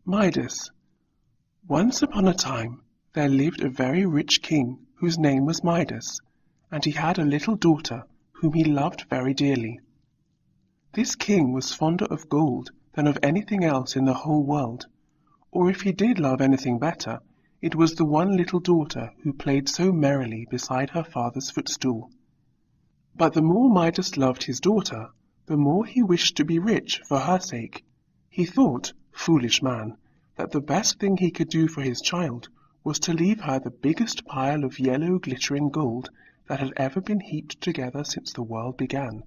Midas. Once upon a time there lived a very rich king whose name was Midas, and he had a little daughter whom he loved very dearly. This king was fonder of gold than of anything else in the whole world, or if he did love anything better, it was the one little daughter who played so merrily beside her father's footstool. But the more Midas loved his daughter, the more he wished to be rich for her sake. He thought, foolish man, that the best thing he could do for his child was to leave her the biggest pile of yellow glittering gold that had ever been heaped together since the world began.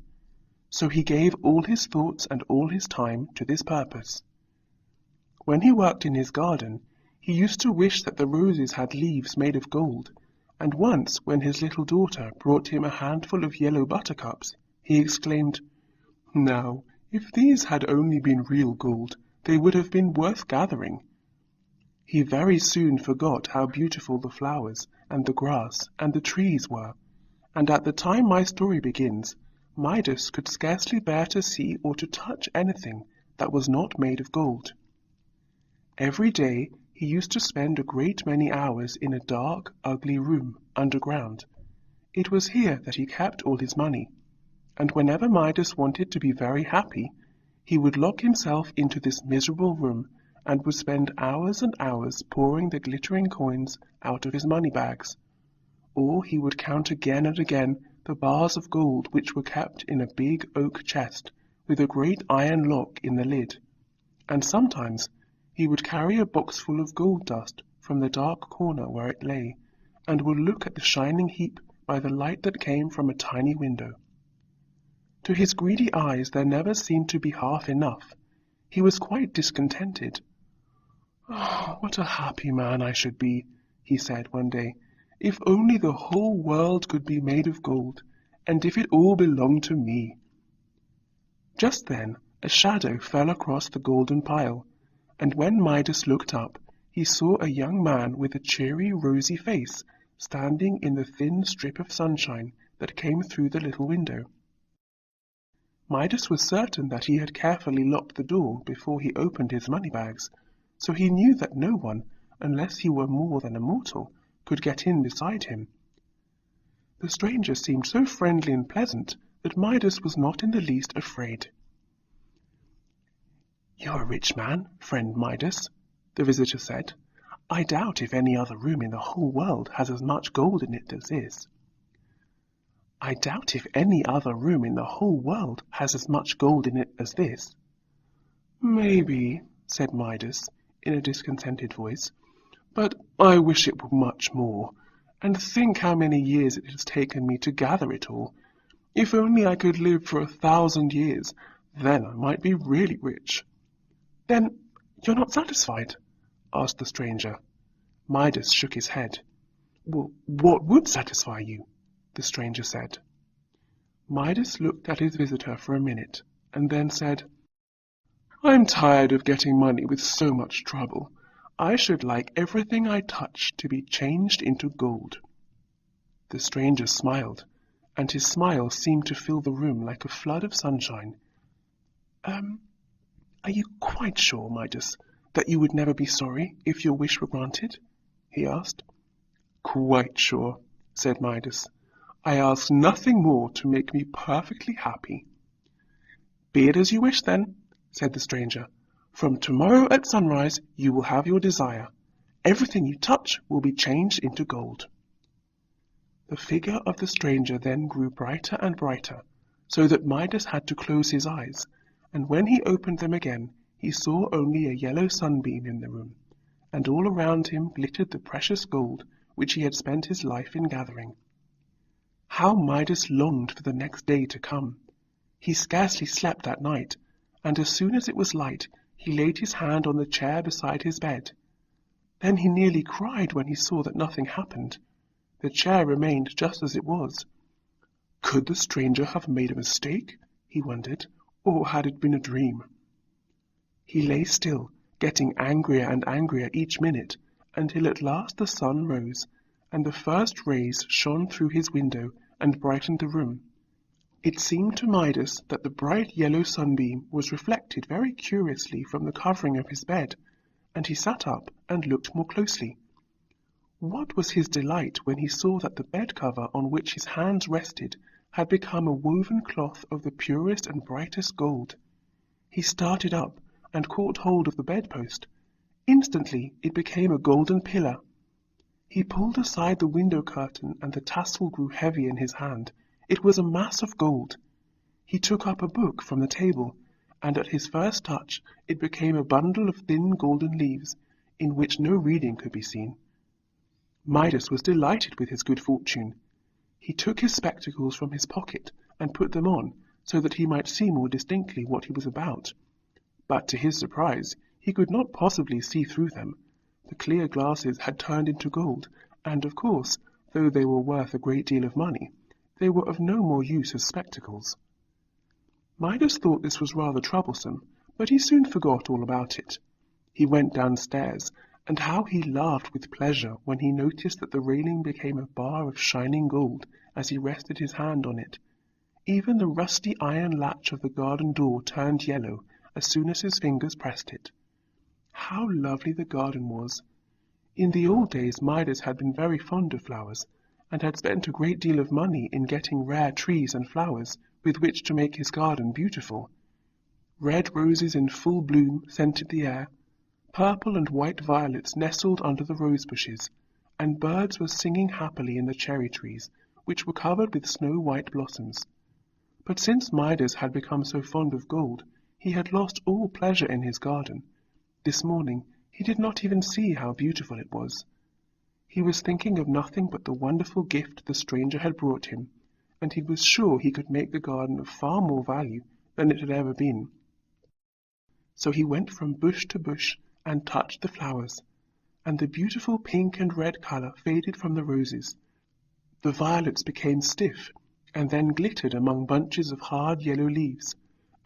So he gave all his thoughts and all his time to this purpose. When he worked in his garden, he used to wish that the roses had leaves made of gold, and once when his little daughter brought him a handful of yellow buttercups, he exclaimed, "Now, if these had only been real gold, they would have been worth gathering." He very soon forgot how beautiful the flowers and the grass and the trees were, and at the time my story begins, Midas could scarcely bear to see or to touch anything that was not made of gold. Every day he used to spend a great many hours in a dark, ugly room underground. It was here that he kept all his money, and whenever Midas wanted to be very happy, he would lock himself into this miserable room and would spend hours and hours pouring the glittering coins out of his money bags. Or he would count again and again the bars of gold which were kept in a big oak chest with a great iron lock in the lid. And sometimes he would carry a box full of gold dust from the dark corner where it lay, and would look at the shining heap by the light that came from a tiny window. To his greedy eyes there never seemed to be half enough. He was quite discontented. "Oh, what a happy man I should be," he said one day, "if only the whole world could be made of gold, and if it all belonged to me." Just then a shadow fell across the golden pile, and when Midas looked up, he saw a young man with a cheery, rosy face standing in the thin strip of sunshine that came through the little window. Midas was certain that he had carefully locked the door before he opened his money bags, so he knew that no one, unless he were more than a mortal, could get in beside him. The stranger seemed so friendly and pleasant that Midas was not in the least afraid. "You're a rich man, friend Midas," the visitor said. "I doubt if any other room in the whole world has as much gold in it as this." "I doubt if any other room in the whole world has as much gold in it as this." "Maybe," said Midas, in a discontented voice, "but I wish it were much more. And think how many years it has taken me to gather it all. If only I could live for 1,000 years, then I might be really rich." "Then you're not satisfied?" asked the stranger. Midas shook his head. "Well, what would satisfy you?" the stranger said. Midas looked at his visitor for a minute, and then said, "I'm tired of getting money with so much trouble. I should like everything I touch to be changed into gold." The stranger smiled, and his smile seemed to fill the room like a flood of sunshine. Are you quite sure, Midas, that you would never be sorry if your wish were granted?" he asked. "Quite sure," said Midas. "I ask nothing more to make me perfectly happy." "Be it as you wish, then," said the stranger. "From tomorrow at sunrise you will have your desire. Everything you touch will be changed into gold." The figure of the stranger then grew brighter and brighter, so that Midas had to close his eyes, and when he opened them again he saw only a yellow sunbeam in the room, and all around him glittered the precious gold which he had spent his life in gathering. How Midas longed for the next day to come! He scarcely slept that night, and as soon as it was light he laid his hand on the chair beside his bed. Then he nearly cried when he saw that nothing happened. The chair remained just as it was. Could the stranger have made a mistake, he wondered, or had it been a dream? He lay still, getting angrier and angrier each minute, until at last the sun rose, and the first rays shone through his window and brightened the room. It seemed to Midas that the bright yellow sunbeam was reflected very curiously from the covering of his bed, and he sat up and looked more closely. What was his delight when he saw that the bed cover on which his hands rested had become a woven cloth of the purest and brightest gold. He started up and caught hold of the bedpost. Instantly it became a golden pillar. He pulled aside the window curtain, and the tassel grew heavy in his hand. It was a mass of gold. He took up a book from the table, and at his first touch it became a bundle of thin golden leaves, in which no reading could be seen. Midas was delighted with his good fortune. He took his spectacles from his pocket and put them on, so that he might see more distinctly what he was about. But to his surprise, he could not possibly see through them. The clear glasses had turned into gold, and of course, though they were worth a great deal of money, they were of no more use as spectacles. Midas thought this was rather troublesome, but he soon forgot all about it. He went downstairs, and how he laughed with pleasure when he noticed that the railing became a bar of shining gold as he rested his hand on it. Even the rusty iron latch of the garden door turned yellow as soon as his fingers pressed it. How lovely the garden was! In the old days Midas had been very fond of flowers, and had spent a great deal of money in getting rare trees and flowers with which to make his garden beautiful. Red roses in full bloom scented the air, purple and white violets nestled under the rose bushes, and birds were singing happily in the cherry trees, which were covered with snow-white blossoms. But since Midas had become so fond of gold, he had lost all pleasure in his garden. This morning he did not even see how beautiful it was. He was thinking of nothing but the wonderful gift the stranger had brought him, and he was sure he could make the garden of far more value than it had ever been. So he went from bush to bush and touched the flowers, and the beautiful pink and red color faded from the roses. The violets became stiff, and then glittered among bunches of hard yellow leaves,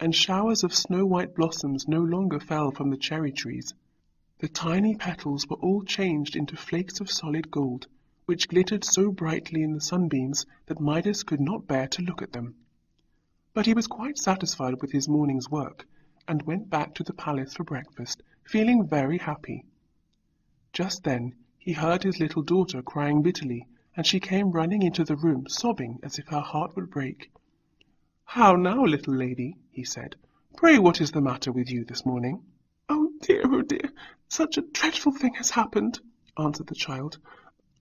and showers of snow-white blossoms no longer fell from the cherry trees. The tiny petals were all changed into flakes of solid gold, which glittered so brightly in the sunbeams that Midas could not bear to look at them. But he was quite satisfied with his morning's work, and went back to the palace for breakfast, feeling very happy. Just then he heard his little daughter crying bitterly, and she came running into the room, sobbing as if her heart would break. "How now, little lady?" he said. "Pray, what is the matter with you this morning?" Oh dear, such a dreadful thing has happened," answered the child.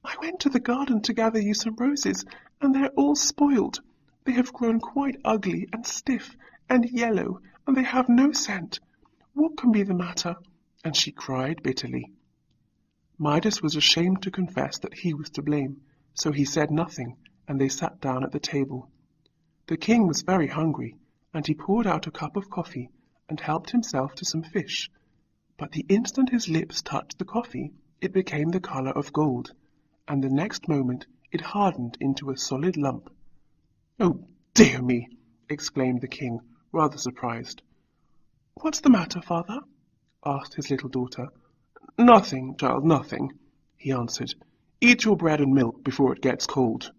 "I went to the garden to gather you some roses, and they're all spoiled. They have grown quite ugly and stiff and yellow, and they have no scent. What can be the matter?" And she cried bitterly. Midas was ashamed to confess that he was to blame, so he said nothing, and they sat down at the table. The king was very hungry, and he poured out a cup of coffee, and helped himself to some fish. But the instant his lips touched the coffee, it became the color of gold, and the next moment it hardened into a solid lump. "Oh, dear me!" exclaimed the king, rather surprised. "What's the matter, father?" asked his little daughter. "Nothing, child, nothing," he answered. "Eat your bread and milk before it gets cold."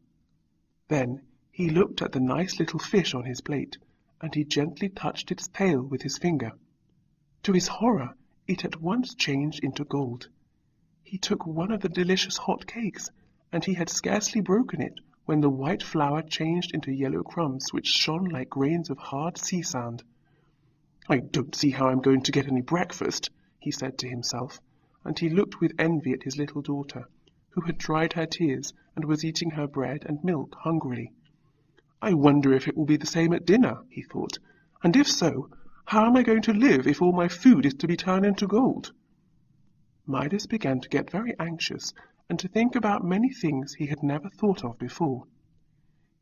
Then he looked at the nice little fish on his plate, and he gently touched its tail with his finger. To his horror, it at once changed into gold. He took one of the delicious hot cakes, and he had scarcely broken it when the white flour changed into yellow crumbs which shone like grains of hard sea sand. "I don't see how I'm going to get any breakfast," he said to himself, and he looked with envy at his little daughter, who had dried her tears and was eating her bread and milk hungrily. "I wonder if it will be the same at dinner," he thought, "and if so, how am I going to live if all my food is to be turned into gold?" Midas began to get very anxious and to think about many things he had never thought of before.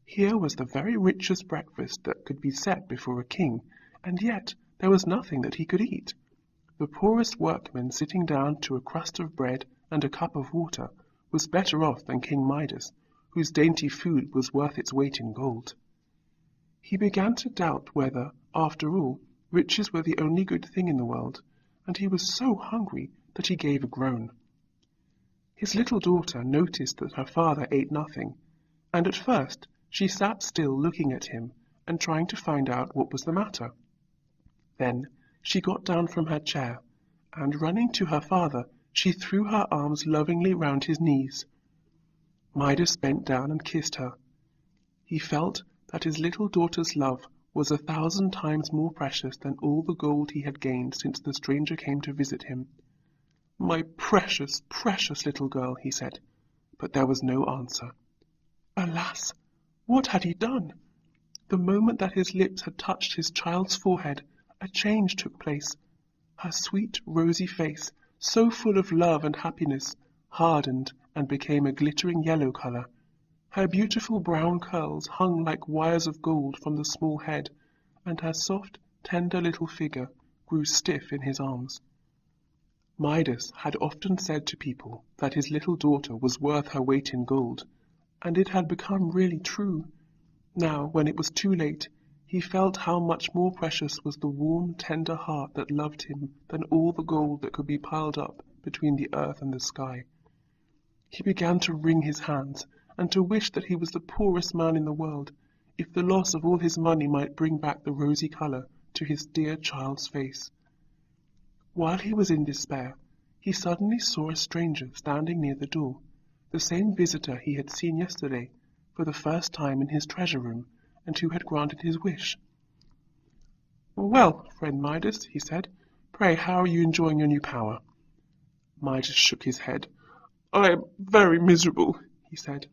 Here was the very richest breakfast that could be set before a king, and yet there was nothing that he could eat. The poorest workman sitting down to a crust of bread and a cup of water was better off than King Midas, whose dainty food was worth its weight in gold. He began to doubt whether, after all, riches were the only good thing in the world, and he was so hungry that he gave a groan. His little daughter noticed that her father ate nothing, and at first she sat still looking at him and trying to find out what was the matter. Then she got down from her chair, and running to her father, she threw her arms lovingly round his knees. Midas bent down and kissed her. He felt that his little daughter's love was 1,000 times more precious than all the gold he had gained since the stranger came to visit him. "My precious, precious little girl," he said, but there was no answer. Alas! What had he done? The moment that his lips had touched his child's forehead, a change took place. Her sweet, rosy face, so full of love and happiness, hardened and became a glittering yellow color. Her beautiful brown curls hung like wires of gold from the small head, and her soft, tender little figure grew stiff in his arms. Midas had often said to people that his little daughter was worth her weight in gold, and it had become really true. Now, when it was too late, he felt how much more precious was the warm, tender heart that loved him than all the gold that could be piled up between the earth and the sky. He began to wring his hands, and to wish that he was the poorest man in the world, if the loss of all his money might bring back the rosy color to his dear child's face. While he was in despair, he suddenly saw a stranger standing near the door, the same visitor he had seen yesterday for the first time in his treasure room, and who had granted his wish. "Well, friend Midas," he said, "pray how are you enjoying your new power?" Midas shook his head. "I am very miserable," he said.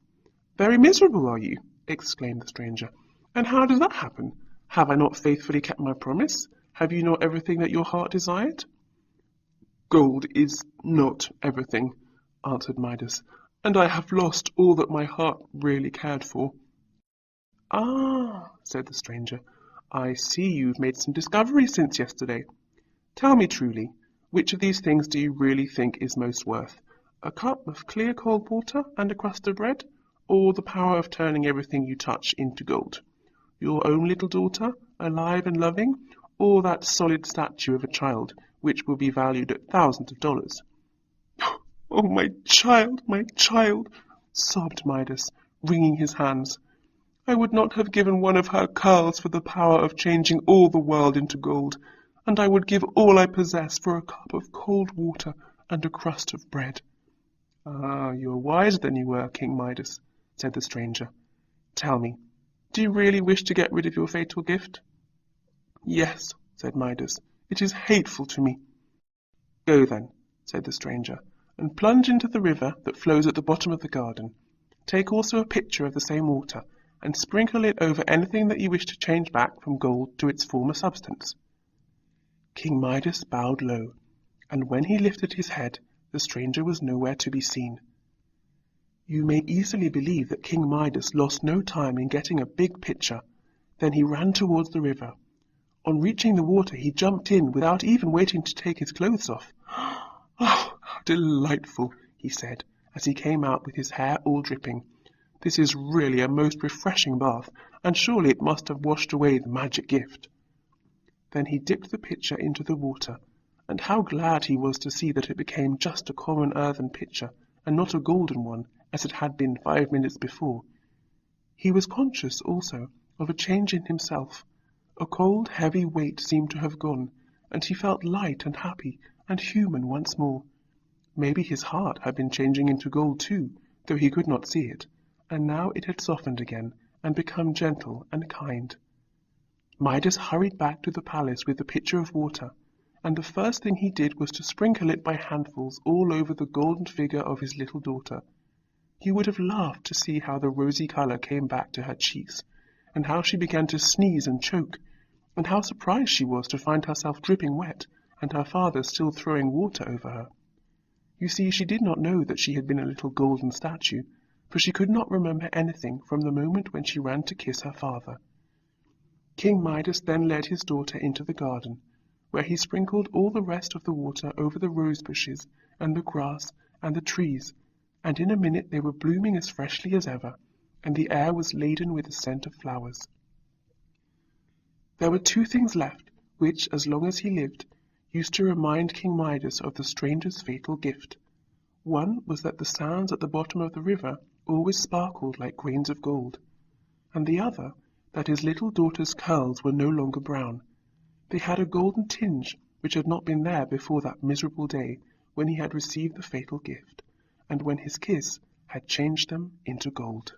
"Very miserable, are you?" exclaimed the stranger. "And how does that happen? Have I not faithfully kept my promise? Have you not everything that your heart desired?" "Gold is not everything," answered Midas, "and I have lost all that my heart really cared for." "Ah," said the stranger, "I see you've made some discoveries since yesterday. Tell me truly, which of these things do you really think is most worth? A cup of clear cold water and a crust of bread, or the power of turning everything you touch into gold? Your own little daughter, alive and loving, or that solid statue of a child, which will be valued at thousands of dollars?" "Oh, my child," sobbed Midas, wringing his hands. "I would not have given one of her curls for the power of changing all the world into gold, and I would give all I possess for a cup of cold water and a crust of bread." "Ah, you are wiser than you were, King Midas," said the stranger. "Tell me, do you really wish to get rid of your fatal gift?" "Yes," said Midas, "it is hateful to me." "Go then," said the stranger, "and plunge into the river that flows at the bottom of the garden. Take also a pitcher of the same water, and sprinkle it over anything that you wish to change back from gold to its former substance." King Midas bowed low, and when he lifted his head, the stranger was nowhere to be seen. You may easily believe that King Midas lost no time in getting a big pitcher. Then he ran towards the river. On reaching the water, he jumped in without even waiting to take his clothes off. "Oh, how delightful!" he said, as he came out with his hair all dripping. "This is really a most refreshing bath, and surely it must have washed away the magic gift." Then he dipped the pitcher into the water, and how glad he was to see that it became just a common earthen pitcher, and not a golden one, as it had been 5 minutes before. He was conscious, also, of a change in himself. A cold, heavy weight seemed to have gone, and he felt light and happy and human once more. Maybe his heart had been changing into gold too, though he could not see it, and now it had softened again and become gentle and kind. Midas hurried back to the palace with the pitcher of water, and the first thing he did was to sprinkle it by handfuls all over the golden figure of his little daughter. You would have laughed to see how the rosy color came back to her cheeks, and how she began to sneeze and choke, and how surprised she was to find herself dripping wet, and her father still throwing water over her. You see, she did not know that she had been a little golden statue, for she could not remember anything from the moment when she ran to kiss her father. King Midas then led his daughter into the garden, where he sprinkled all the rest of the water over the rose bushes, and the grass, and the trees, and in a minute they were blooming as freshly as ever, and the air was laden with the scent of flowers. There were 2 things left, which, as long as he lived, used to remind King Midas of the stranger's fatal gift. One was that the sands at the bottom of the river always sparkled like grains of gold, and the other that his little daughter's curls were no longer brown. They had a golden tinge, which had not been there before that miserable day when he had received the fatal gift, and when his kiss had changed them into gold.